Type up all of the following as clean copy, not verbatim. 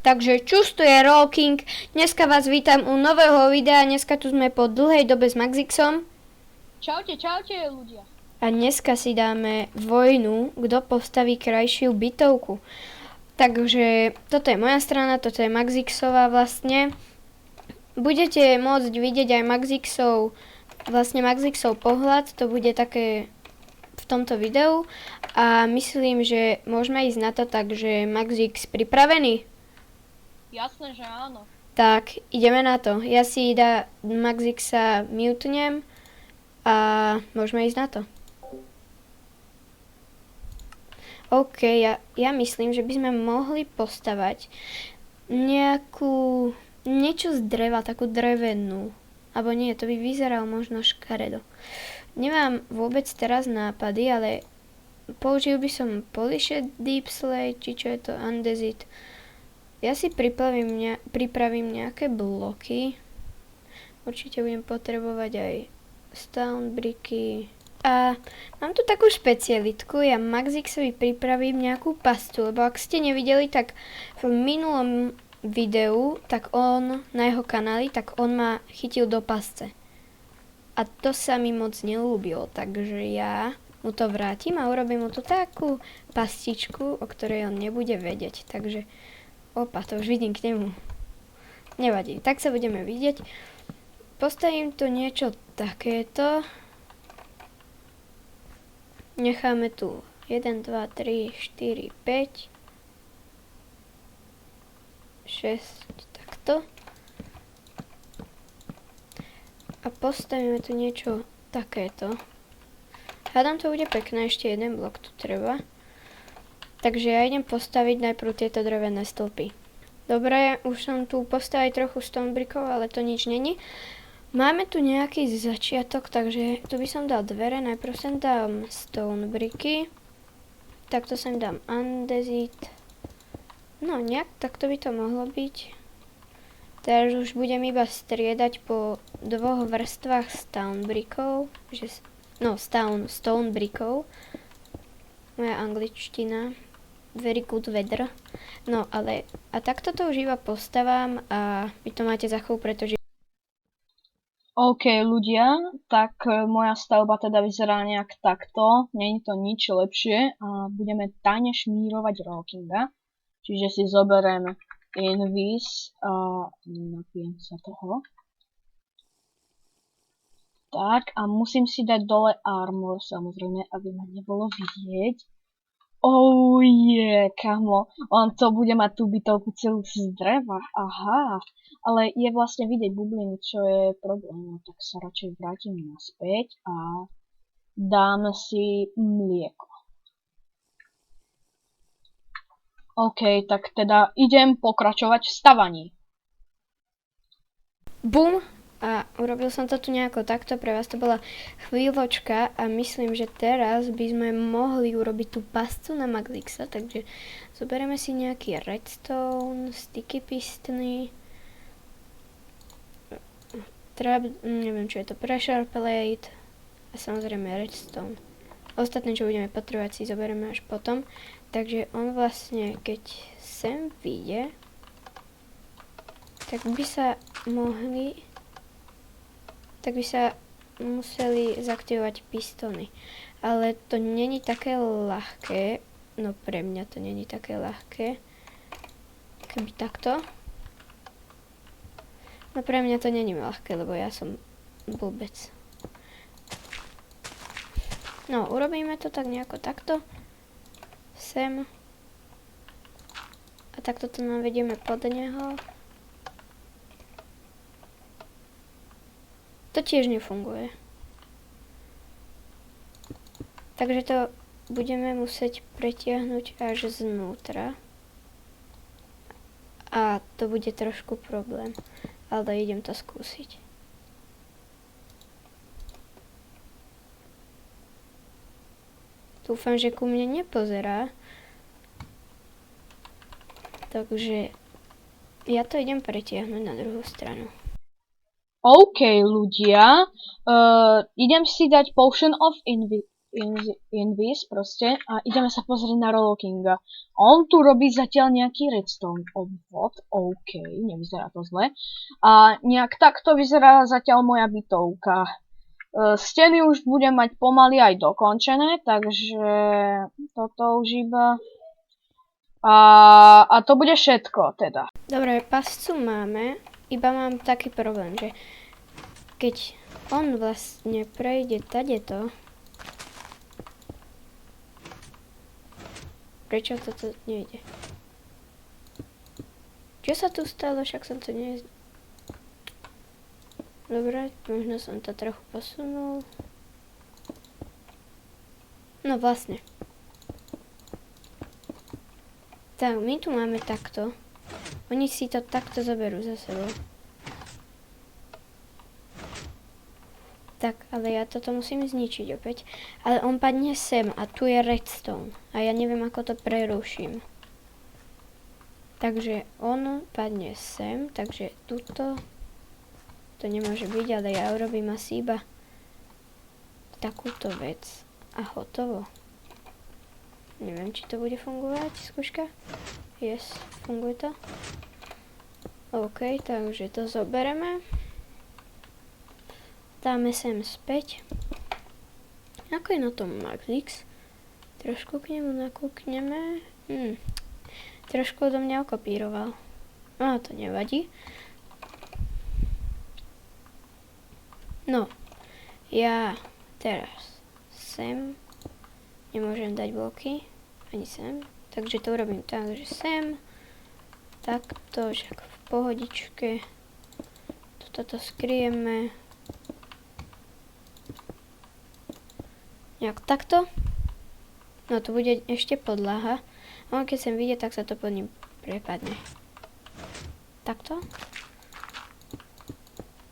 Takže čus, tu je Rocking. Dneska vás vítam u nového videa. Dneska tu sme po dlhej dobe s Maxixom. Čaute ľudia. A dneska si dáme vojnu, kto postaví krajšiu bytovku. Takže toto je moja strana, toto je Maxixová vlastne. Budete môcť vidieť aj Maxixov pohľad, to bude také v tomto videu. A myslím, že môžeme ísť na to, takže Maxix pripravený? Jasné, že áno. Tak, ideme na to. Ja si Maxixa mutnem a môžeme ísť na to. OK, ja myslím, že by sme mohli postavať niečo z dreva, takú drevenú. Abo nie, to by vyzeralo možno škaredo. Nemám vôbec teraz nápady, ale použil by som Polished Deep Slate, či čo je to Andesite. Ja si pripravím nejaké bloky. Určite budem potrebovať aj stone bricky. A mám tu takú špecialitku. Ja Maxixovi pripravím nejakú pastu, lebo ak ste nevideli, tak v minulom videu, tak on na jeho kanáli, tak on ma chytil do pasce. A to sa mi moc nelúbilo, takže ja mu to vrátim a urobím mu tu takú pastičku, o ktorej on nebude vedieť. Takže opa, to už vidím k nemu. Nevadí, tak sa budeme vidieť. Postavím tu niečo takéto. Necháme tu 1, 2, 3, 4, 5, 6, takto. A postavíme tu niečo takéto. Hádam, to bude pekné, ešte jeden blok tu treba. Takže ja idem postaviť najprv tieto drevené stĺpy. Dobre, už som tu postavil trochu stone brickov, ale to nič není. Máme tu nejaký začiatok, takže tu by som dal dvere. Najprv sem dám stone bricky. Takto sem dám andesite. No nejak takto by to mohlo byť. Teraz už budem iba striedať po dvoch vrstvách stone brickov. Stone brickov. Moja angličtina. Very good weather. No ale, a takto to už iba postavám a vy to máte za chvíľu, pretože... OK ľudia, tak moja stavba teda vyzerá nejak takto. Není to nič lepšie a budeme tajne šmírovať Rockinga. Čiže si zoberiem invis a napijem sa toho. Tak a musím si dať dole armor, samozrejme, aby ma nebolo vidieť. Oh yeah, kamo, on to bude mať tú bytovku celú z dreva, aha, ale je vlastne vidieť bubliny, čo je problém, no, tak sa radšej vrátim naspäť a dám si mlieko. OK, tak teda idem pokračovať v stavaní. Bum! A urobil som to tu nejako takto, pre vás to bola chvíľočka a myslím, že teraz by sme mohli urobiť tú pascu na Maxixa, takže zoberieme si nejaký redstone, sticky pistony, neviem čo je to, pressure plate a samozrejme redstone. Ostatné, čo budeme potrebovať, si zoberieme až potom, takže on vlastne, keď sem vyjde, tak by sa museli zaktivovať pistóny. Ale to není také ľahké, no pre mňa to není také ľahké. Keby takto. No pre mňa to není ľahké, lebo ja som blbec. No, urobíme to tak nejako takto. Sem. A takto to navedieme pod neho. To tiež nefunguje. Takže to budeme musieť pretiahnuť až znútra. A to bude trošku problém. Ale idem to skúsiť. Dúfam, že ku mne nepozerá. Takže ja to idem pretiahnuť na druhú stranu. OK ľudia, idem si dať Potion of Invis proste a ideme sa pozrieť na Rolo Kinga. On tu robí zatiaľ nejaký redstone obvod, OK, nevyzerá to zle. A nejak takto vyzerá zatiaľ moja bytovka. Steny už budem mať pomaly aj dokončené, takže toto už iba. A to bude všetko teda. Dobre, pascu máme, iba mám taký problém, že keď on vlastne prejde tadeto, prečo toto nejde? Čo sa tu stalo, však som to nie... Dobre, možno som to trochu posunul. No vlastne. Tak, my tu máme takto. Oni si to takto zoberú za sebou. Tak, ale ja toto musím zničiť opäť. Ale on padne sem a tu je redstone. A ja neviem, ako to preruším. Takže on padne sem, takže tuto to nemôže byť, ale ja urobím asi iba takúto vec. A hotovo. Neviem, či to bude fungovať. Skúška. Yes, funguje to. OK, takže to zobereme. Dáme sem späť. Ako je na tom Maxix? Trošku k nemu nakúkneme. Trošku odo mňa okopíroval. No, to nevadí. No, ja teraz sem nemôžem dať bloky, ani sem. Takže to urobím tak, že sem. Takto, že v pohodičke. Toto skryjeme. Nejak takto. No tu bude ešte podlaha. A keď sem vyjde, tak sa to pod ním prepadne. Takto.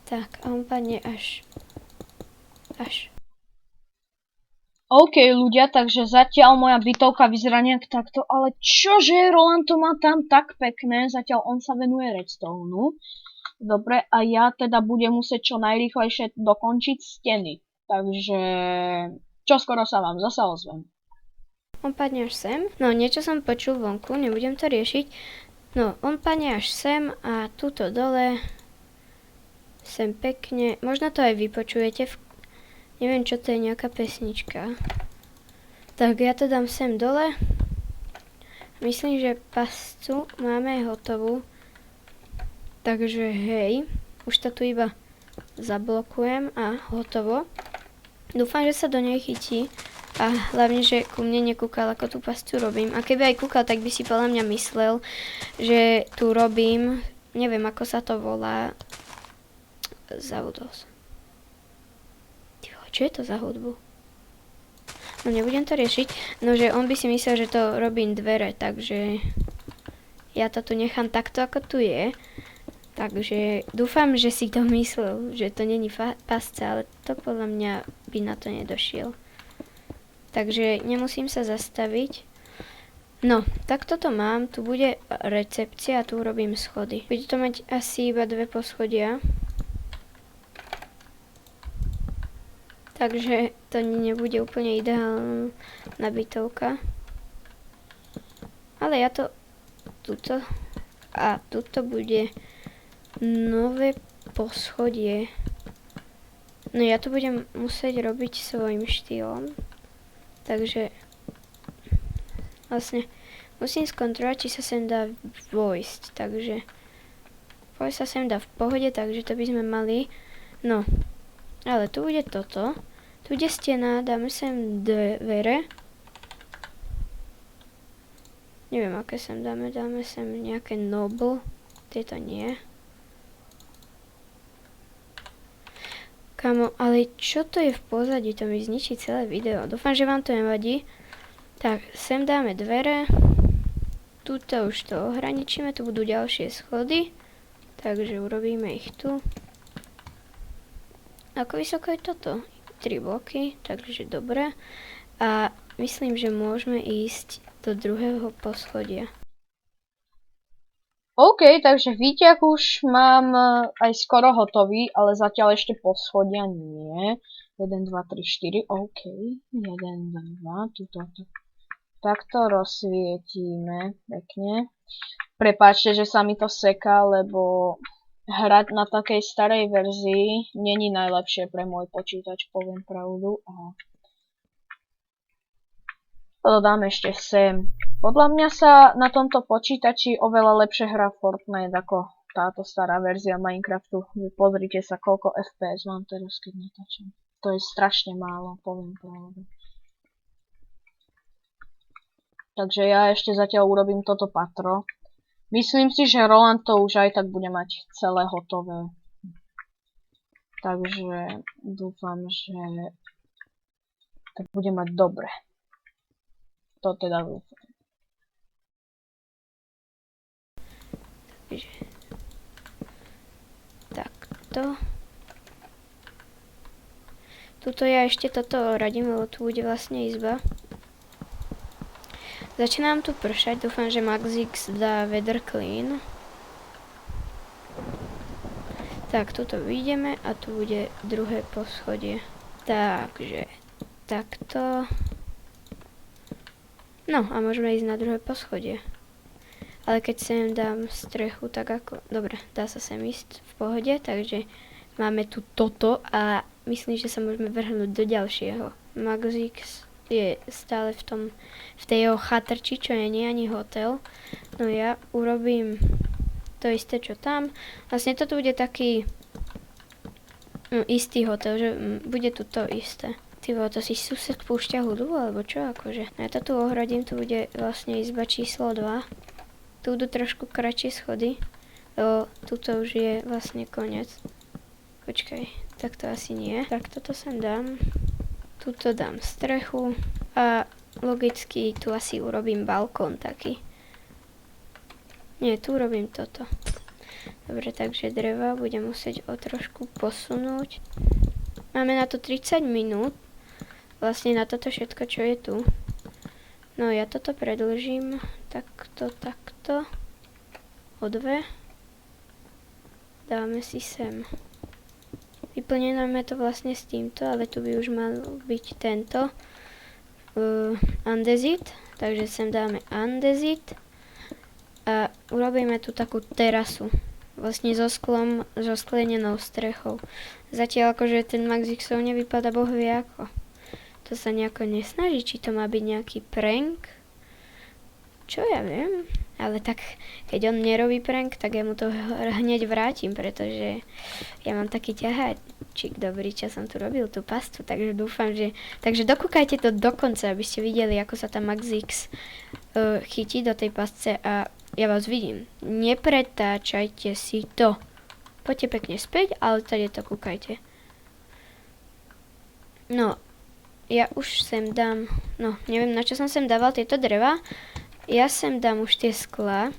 Tak, a on padne až. OK ľudia, takže zatiaľ moja bytovka vyzerá nejak takto, ale čože, Roland to má tam tak pekné, zatiaľ on sa venuje redstoneu. Dobre, a ja teda budem musieť čo najrýchlejšie dokončiť steny. Takže čoskoro sa vám zase ozvem. On padne až sem. No, niečo som počul vonku, nebudem to riešiť. No, on padne až sem a tuto dole. Sem pekne. Možno to aj vy počujete. Neviem, čo to je, nejaká pesnička. Tak ja to dám sem dole. Myslím, že pascu máme hotovú. Takže hej, už to tu iba zablokujem a hotovo. Dúfam, že sa do nej chytí. A hlavne, že ku mne nekúkal, ako tú pascu robím. A keby aj kúkal, tak by si podľa mňa myslel, že tu robím, neviem, ako sa to volá. Zabudol som. Čo je to za hudbu? No nebudem to riešiť. No, že on by si myslel, že to robím dvere, takže ja to tu nechám takto, ako tu je. Takže dúfam, že si to myslel, že to není pasca, ale to podľa mňa by na to nedošiel. Takže nemusím sa zastaviť. No, tak toto mám. Tu bude recepcia a tu urobím schody. Bude to mať asi iba 2 poschodia. Takže to nebude úplne ideálna bytovka. Ale ja to tuto a tuto bude nové poschodie. No ja to budem musieť robiť svojím štýlom. Takže vlastne musím skontrolovať, či sa sem dá vojsť. Takže vojsť sa sem dá v pohode, takže to by sme mali. No, ale tu bude toto. Tu bude stena, dáme sem dvere. Neviem, aké sem dáme. Dáme sem nejaké noble. Tieto nie. Kamo, ale čo to je v pozadí? To mi zničí celé video. Dúfam, že vám to nevadí. Tak, sem dáme dvere. Tuto už to ohraničíme. Tu budú ďalšie schody. Takže urobíme ich tu. Ako vysoko je toto? 3 bloky, takže dobre. A myslím, že môžeme ísť do druhého poschodia. OK, takže výťah už mám aj skoro hotový, ale zatiaľ ešte poschodia nie. 1, 2, 3, 4, OK. 1, 2, tuto. Takto rozsvietíme pekne. Prepáčte, že sa mi to seká, lebo hrať na takej starej verzii není najlepšie pre môj počítač, poviem pravdu. A to dáme ešte sem. Podľa mňa sa na tomto počítači oveľa lepšie hrá Fortnite ako táto stará verzia Minecraftu. Pozrite sa, koľko FPS mám teraz, keď natáčam. To je strašne málo, poviem pravdu. Takže ja ešte zatiaľ urobím toto patro. Myslím si, že Roland to už aj tak bude mať celé hotové. Takže dúfam, že to bude mať dobre. To teda dúfam. Takto. Tuto ja ešte toto radím, lebo tu bude vlastne izba. Začínam tu pršať, dúfam, že Maxix dá weather clean. Tak, tuto vyjdeme a tu bude druhé poschodie. Takže, takto. No, a môžeme ísť na druhé poschodie. Ale keď sem dám strechu, tak ako... Dobre, dá sa sem ísť v pohode, takže máme tu toto a myslím, že sa môžeme vrhnúť do ďalšieho. Maxix je stále v tej jeho chatrči, čo nie je ani hotel. No ja urobím to isté, čo tam. Vlastne toto bude taký istý hotel, že bude tu to isté. Tyvo, to si sused púšťa hudbu, alebo čo akože? Ja to tu ohradím, tu bude vlastne izba číslo 2. Tu budú trošku kratšie schody, lebo tuto už je vlastne koniec. Počkaj, tak to asi nie. Tak toto sem dám. Tuto dám strechu a logicky tu asi urobím balkón taký. Nie, tu urobím toto. Dobre, takže dreva budem musieť o trošku posunúť. Máme na to 30 minút. Vlastne na toto všetko, čo je tu. No ja toto predĺžim. Takto. O 2. Dáme si sem. Vyplnené to vlastne s týmto, ale tu by už mal byť tento andezit, takže sem dáme andezit a urobíme tu takú terasu, vlastne so sklom, so sklenenou strechou. Zatiaľ akože ten Maxixov nevypadá boh vie ako. To sa nejako nesnaží, či to má byť nejaký prank. Čo ja viem, ale tak keď on nerobí prank, tak ja mu to hneď vrátim, pretože ja mám taký ťaháčik dobrý, čo som tu robil, tú pastu, takže dúfam, že... Takže dokúkajte to do konca, aby ste videli, ako sa tam Maxix chytí do tej pasce a ja vás vidím. Nepretáčajte si to. Poďte pekne späť, ale tady to kúkajte. No, ja už sem dám... No, neviem, na čo som sem dával tieto dreva. Ja sem dám už tie sklá.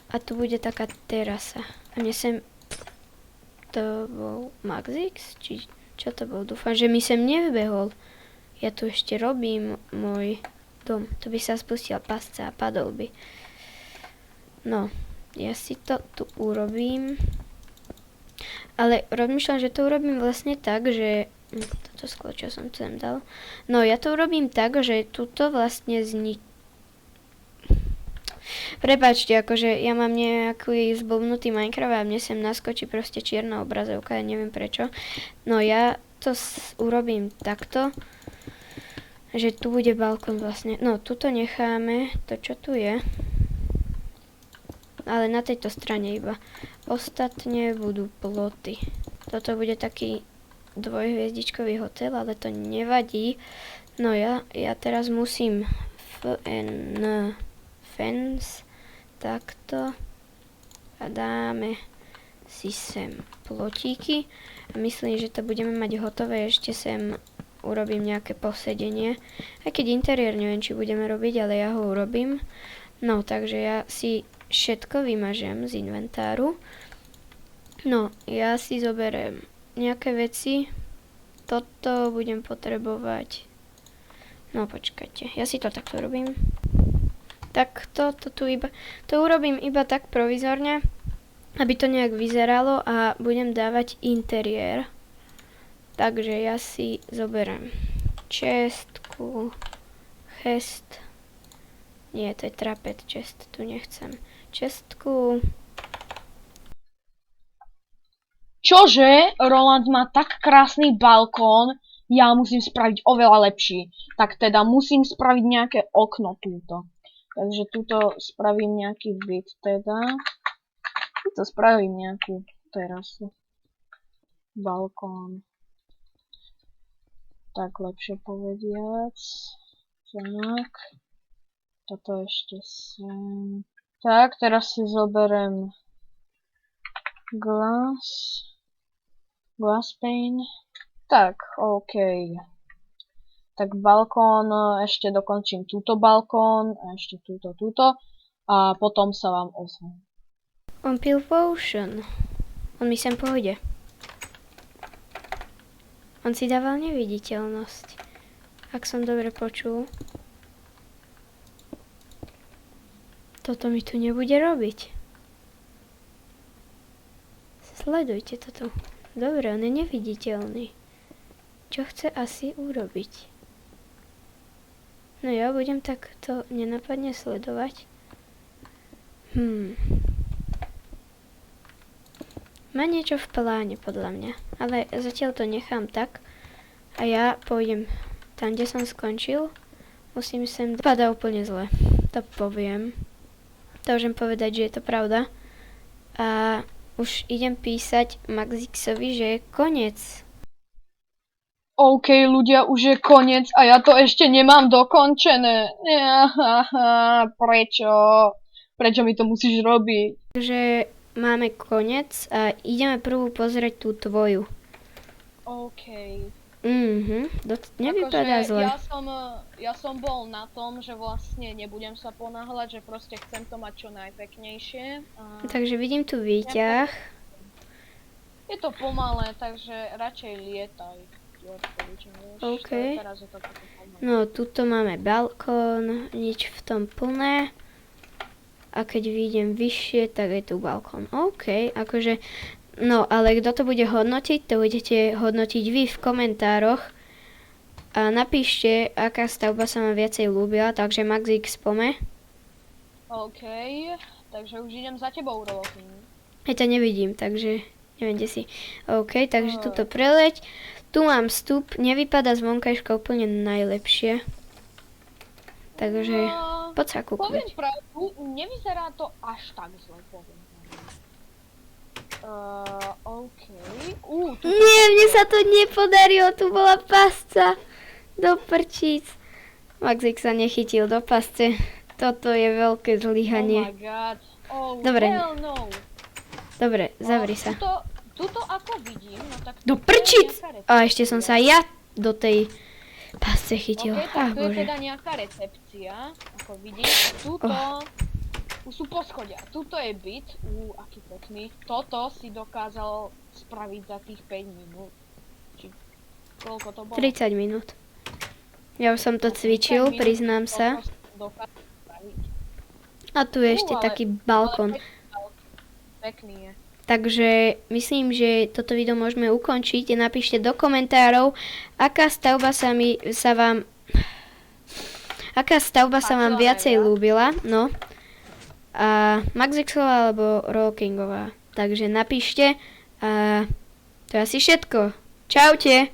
A tu bude taká terasa. A mne sem... To bol Maxix? Či čo to bol? Dúfam, že mi sem nevbehol. Ja tu ešte robím môj dom. Tu by sa spustila pasca a padol by. No, ja si to tu urobím. Ale rozmýšľam, že to urobím vlastne tak, že... Toto sklo, čo som sem dal. No, ja to urobím tak, že tuto vlastne Prepáčte, akože ja mám nejaký zblbnutý Minecraft a mne sem naskočí proste čierna obrazovka, ja neviem prečo. No, ja to urobím takto, že tu bude balkón vlastne. No, tuto necháme to, čo tu je. Ale na tejto strane iba. Ostatne budú ploty. Toto bude taký dvojhviezdičkový hotel, ale to nevadí. No ja teraz musím fence takto a dáme si sem plotíky. Myslím, že to budeme mať hotové, ešte sem urobím nejaké posedenie. Aj keď interiér neviem, či budeme robiť, ale ja ho urobím. No, takže ja si všetko vymažem z inventáru. No, ja si zoberiem nejaké veci. Toto budem potrebovať. No počkajte, ja si to takto robím. Takto, to urobím iba tak provizorne, aby to nejak vyzeralo a budem dávať interiér. Takže ja si zoberiem čestku, chest. Nie, to je trapet chest, tu nechcem. Čestku. Čože? Roland má tak krásny balkón, ja musím spraviť oveľa lepší. Tak teda musím spraviť nejaké okno túto. Takže túto spravím nejaký byt teda. Túto spravím nejakú terasu. Balkón. Tak lepšie povediac. Tak. Toto ešte sem. Tak, teraz si zoberem glass pane. Tak, OK. Tak balkón, ešte dokončím túto balkón, a ešte túto. A potom sa vám ozvem. On pil potion. On mi sem pôjde. On si dával neviditeľnosť. Ak som dobre počul. Toto mi tu nebude robiť. Sledujte toto. Dobre, on je neviditeľný. Čo chce asi urobiť? No ja budem takto nenapadne sledovať. Má niečo v pláne podľa mňa. Ale zatiaľ to nechám tak. A ja pôjdem tam, kde som skončil. Musím sem... Dopadá úplne zle. To poviem. To môžem povedať, že je to pravda. A už idem písať Maxixovi, že je koniec. OK, ľudia, už je koniec a ja to ešte nemám dokončené. Prečo? Prečo mi to musíš robiť? Takže máme koniec a ideme prvú pozrieť tú tvoju. OK. Nevypadá Akože zle. ja som bol na tom, že vlastne nebudem sa ponáhľať, že proste chcem to mať čo najpeknejšie. Takže vidím tu výťah. Je to pomalé, takže radšej lietaj. OK. Teraz je to také pomalé. No, tuto máme balkón, nič v tom plné. A keď vyjdem vyššie, tak je tu balkón. OK, akože... No, ale kto to bude hodnotiť, to budete hodnotiť vy v komentároch. A napíšte, aká stavba sa vám viacej ľúbila, takže Maxix pome. OK, takže už idem za tebou, Rolofín. Ja to nevidím, takže neviem, kde si. OK, takže tuto preleď. Tu mám vstup, nevypadá z vonkajška úplne najlepšie. Takže poď sa Poviem kúkať. pravdu, nevyzerá to až tak zle, poviem. OK. Nie, mne sa to nepodarilo, tu bola pasca. Do prčíc. Maxix sa nechytil do pasce. Toto je veľké Oh zlyhanie. my god. Oh, Dobre. hell no. Dobre, zavri sa. Tuto ako vidím, no tak... Do to je prčíc! nejaká A ešte som sa recepcia. ja do tej pasce chytil. OK, tak tu je Bože. teda nejaká recepcia, ako vidím. Tuto sú poschodia. Tuto je byt, aký pekný. Toto si dokázal spraviť za tých 5 minút. Či koľko to bolo? 30 minút. Ja už som to 30 cvičil, minút priznám sa. toto si dokázal spraviť. A tu je ešte ale- taký balkón. Pekný je. Takže myslím, že toto video môžeme ukončiť. Napíšte do komentárov, aká stavba sa vám Páčila viacej najviac? ľúbila. No. A Maxixová alebo Rolkingová. Takže napíšte. A to je asi všetko. Čaute.